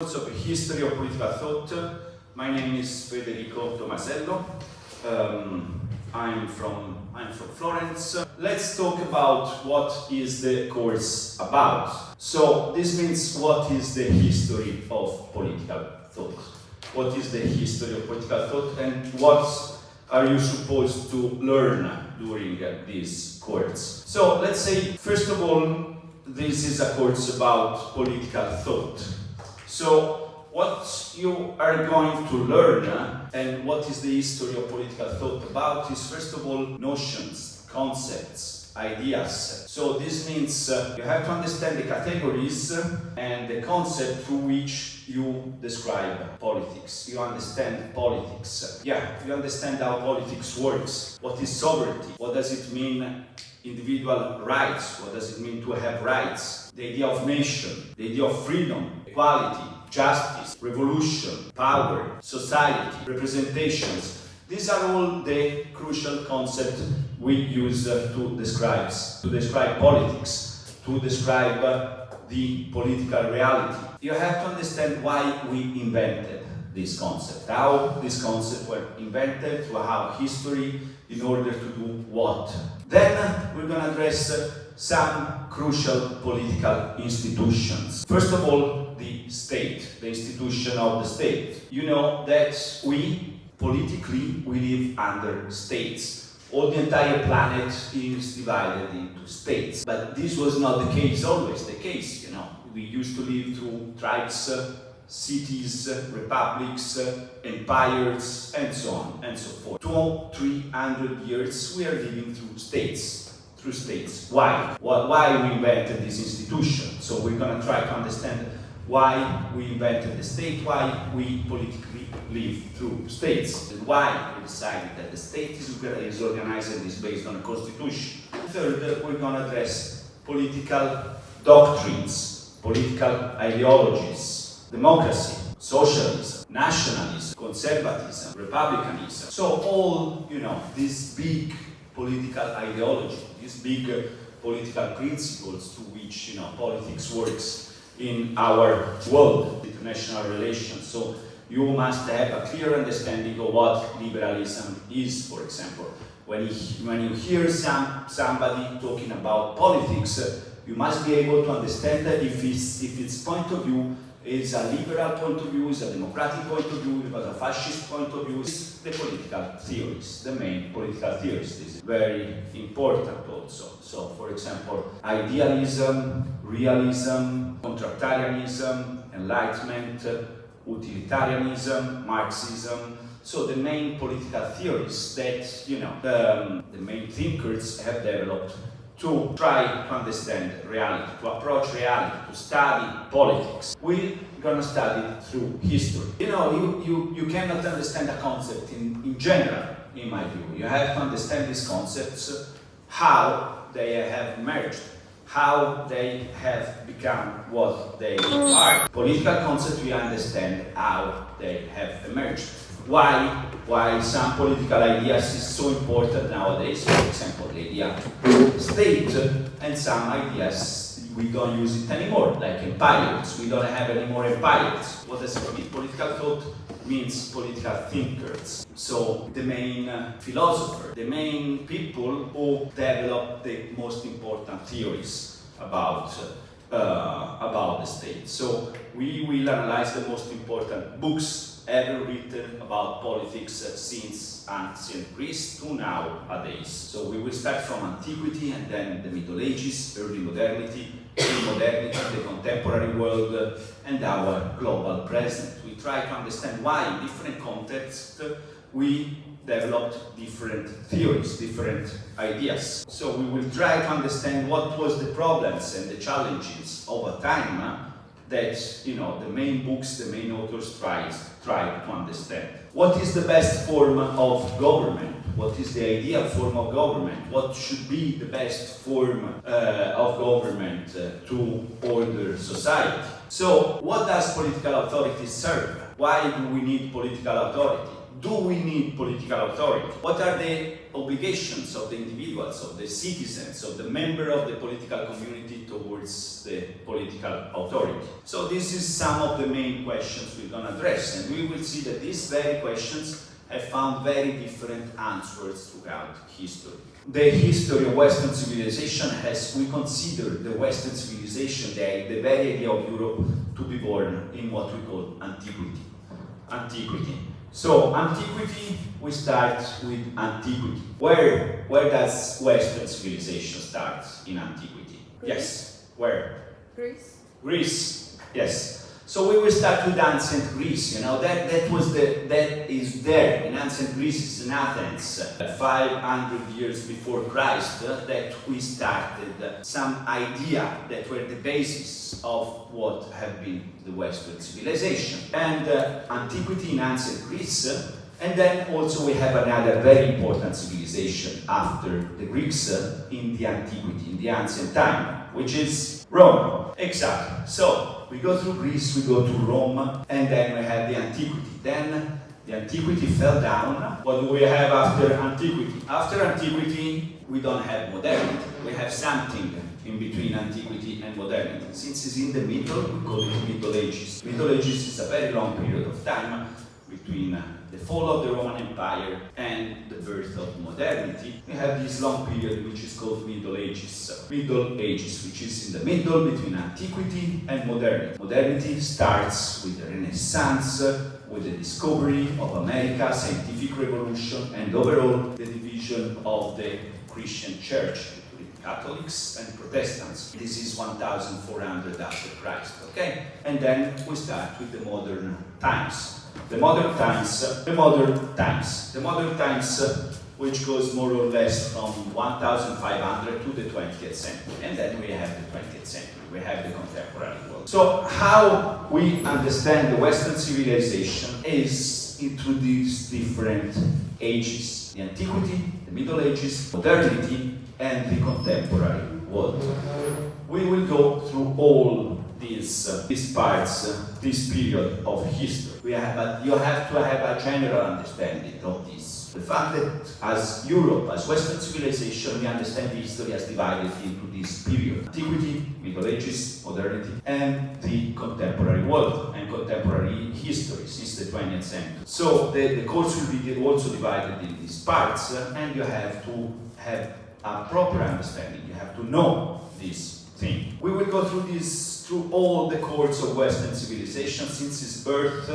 Of the history of political thought. My name is Federico Tomasello. I'm from Florence. Let's talk about what is the course about. So this means what is the history of political thought? What is the history of political thought and what are you supposed to learn during this course? So let's say, first of all, this is a course about political thought. So what you are going to learn and what is the history of political thought about is, first of all, notions, concepts, ideas. So this means you have to understand the categories and the concept through which you describe politics. You understand politics. You understand how politics works. What is sovereignty? What does it mean individual rights? What does it mean to have rights? The idea of nation, the idea of freedom, equality, justice, revolution, power, society, representations. These are all the crucial concepts we use to describe politics, to describe the political reality. You have to understand why we invented this concept, how these concepts were invented, through how history, in order to do what. Then we're going to address some crucial political institutions. First of all, the state, the institution of the state. You know that we, politically, we live under states. All the entire planet is divided into states. But this was not the case, always the case, you know. We used to live through tribes, cities, republics, empires, and so on and so forth. 200-300 years we are living through states. Why? Why we invented this institution? So we're going to try to understand why we invented the state, why we politically live through states, and why we decided that the state is organized and is based on a constitution. Third, we're going to address political doctrines, political ideologies, democracy, socialism, nationalism, conservatism, republicanism. So all, these big political ideology, these big political principles to which, politics works in our world, international relations. So you must have a clear understanding of what liberalism is, for example. When you hear somebody talking about politics, you must be able to understand that if its point of view is a liberal point of view, is a democratic point of view, is a fascist point of view, is the political theories, the main political theories. This is very important also. So, for example, idealism, realism, contractarianism, enlightenment, utilitarianism, Marxism. So the main political theories that, the main thinkers have developed to try to understand reality, to approach reality, to study politics. We're gonna study it through history. You cannot understand a concept in general, in my view. You have to understand these concepts, how they have merged, how they have become what they are. Political concepts, we understand how they have emerged. Why some political ideas is so important nowadays. For example, the idea of state, and some ideas we don't use it anymore, like empires. We don't have any more empires. What does it mean? Political thought means political thinkers. So the main philosopher, the main people who develop the most important theories about the state. So we will analyze the most important books ever written about politics since ancient Greece to nowadays. So we will start from antiquity and then the Middle Ages, early modernity, the contemporary world, and our global present. We try to understand why in different contexts we developed different theories, different ideas. So we will try to understand what was the problems and the challenges over time that the main books, the main authors try to understand. What is the best form of government? What is the ideal form of government? What should be the best form of government to order society? So what does political authority serve? Why do we need political authority? do we need political authority? What are the obligations of the individuals, of the citizens, of the member of the political community towards the political authority? So this is some of the main questions we're going to address, and we will see that these very questions have found very different answers throughout history. The history of Western civilization we consider the Western civilization, the very idea of Europe, to be born in what we call antiquity. So antiquity, we start with antiquity. Where does Western civilization start in antiquity? Greece. Yes, where? Greece. Yes. So we will start with ancient Greece. You know that is there in ancient Greece, in Athens, 500 years before Christ, that we started some idea that were the basis of what have been the Western civilization. And antiquity in ancient Greece, and then also we have another very important civilization after the Greeks in the antiquity, in the ancient time, which is Rome. Exactly. So we go through Greece, we go to Rome, and then we have the antiquity. Then the antiquity fell down. What do we have after antiquity? After antiquity, we don't have modernity. We have something in between antiquity and modernity. Since it's in the middle, we call it Middle Ages. Middle Ages is a very long period of time between the fall of the Roman Empire and the birth of modernity. We have this long period which is called Middle Ages. Middle Ages, which is in the middle between antiquity and modernity. Modernity starts with the Renaissance, with the discovery of America, scientific revolution, and overall the division of the Christian church between Catholics and Protestants. This is 1400 after Christ, okay? And then we start with the modern times. The modern times, which goes more or less from 1500 to the 20th century. And then we have the 20th century, we have the contemporary world. So how we understand the Western civilization is through these different ages. The antiquity, the Middle Ages, modernity, and the contemporary world. We will go through all these parts, this period of history. But you have to have a general understanding of this. The fact that as Europe, as Western civilization, we understand history as divided into this period. Antiquity, Middle Ages, modernity, and the contemporary world and contemporary history since the 20th century. So the course will be also divided in these parts, and you have to have a proper understanding. You have to know this thing. We will go through all the course of Western civilization since its birth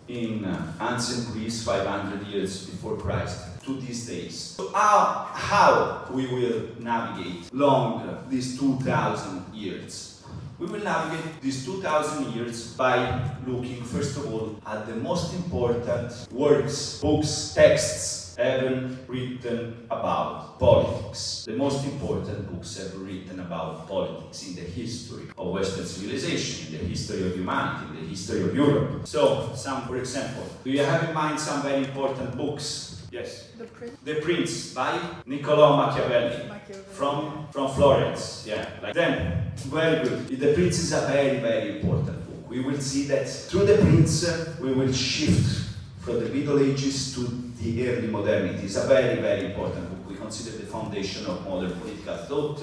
in ancient Greece 500 years before Christ to these days. So how we will navigate these 2000 years? We will navigate these 2000 years by looking first of all at the most important works, books, texts ever written about politics. The most important books ever written about politics in the history of Western civilization, in the history of humanity, in the history of Europe. So, for example, do you have in mind some very important books? Yes. The Prince by Niccolò Machiavelli. From Florence. Yeah. Then, very good. The Prince is a very, very important book. We will see that through The Prince we will shift from the Middle Ages to the early modernity. It's a very, very important book. We consider the foundation of modern political thought,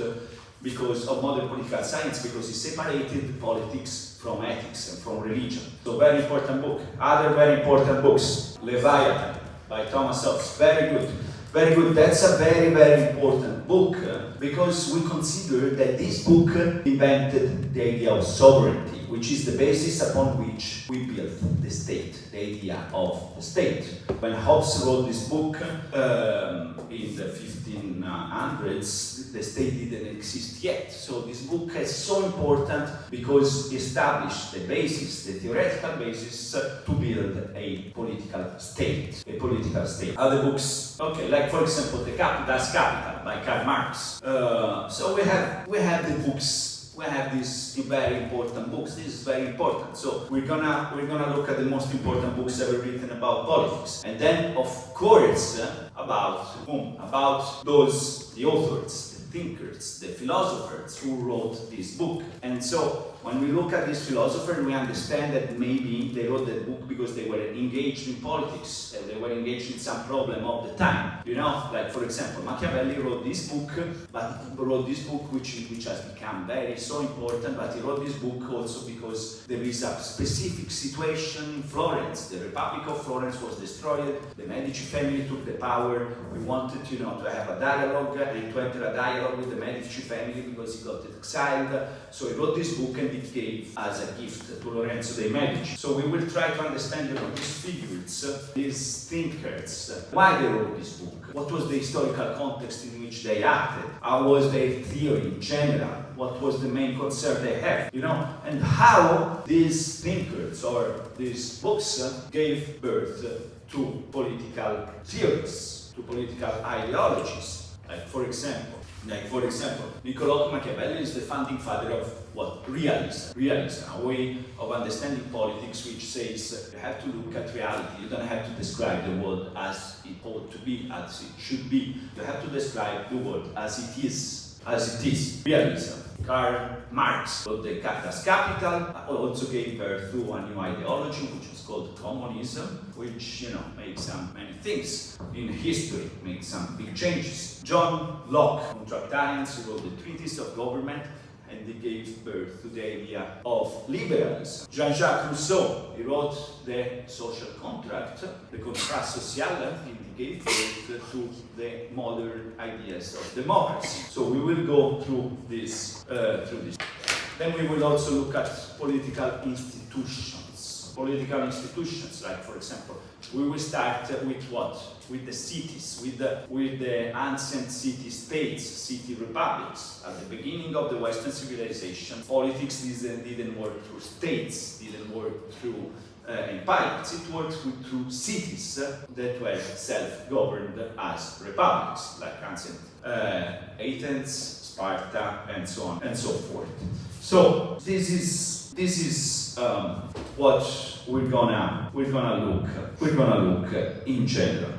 because of modern political science, because it separated politics from ethics and from religion. So very important book. Other very important books. Leviathan by Thomas Hobbes. Very good. Very good. That's a very, very important book because we consider that this book invented the idea of sovereignty, which is the basis upon which we built the state, the idea of the state. When Hobbes wrote this book in the 1500s, the state didn't exist yet. So this book is so important because it established the basis, the theoretical basis to build a political state. Other books, okay, like for example, Das Kapital by Karl Marx. So we have the books. We have these very important books. This is very important. So we're gonna look at the most important books ever written about politics, and then of course about whom? About the authors, the thinkers, the philosophers who wrote this book. And so when we look at this philosopher, we understand that maybe they wrote that book because they were engaged in politics, and they were engaged in some problem of the time. You know, like for example, Machiavelli wrote this book, which has become very so important, but he wrote this book also because there is a specific situation in Florence. The Republic of Florence was destroyed, the Medici family took the power, we wanted, to have a dialogue, and to enter a dialogue with the Medici family because he got exiled. So he wrote this book and it gave as a gift to Lorenzo de' Medici. So we will try to understand, these figures, these thinkers, why they wrote this book, what was the historical context in which they acted, how was their theory in general, what was the main concern they had, and how these thinkers or these books gave birth to political theories, to political ideologies. Like for example, Niccolò Machiavelli is the founding father of what? Realism. Realism, a way of understanding politics which says you have to look at reality. You don't have to describe the world as it ought to be, as it should be. You have to describe the world as it is. Realism. Karl Marx wrote the Das Kapital, also gave birth to a new ideology which was called communism, which made some many things in history, made some big changes. John Locke, contractarians, who wrote the Treatise of Government, and they gave birth to the idea of liberalism. Jean-Jacques Rousseau, he wrote the Social Contract, the Contrat Social, and he gave birth to the modern ideas of democracy. So we will go through this. Then we will also look at political institutions. Political institutions, like for example, we will start with what? With the cities, with the ancient city-states, city republics. At the beginning of the Western civilization, politics didn't work through states, didn't work through empires. It worked through cities that were self-governed as republics, like ancient Athens, Sparta, and so on and so forth. So this is what we're gonna look in general.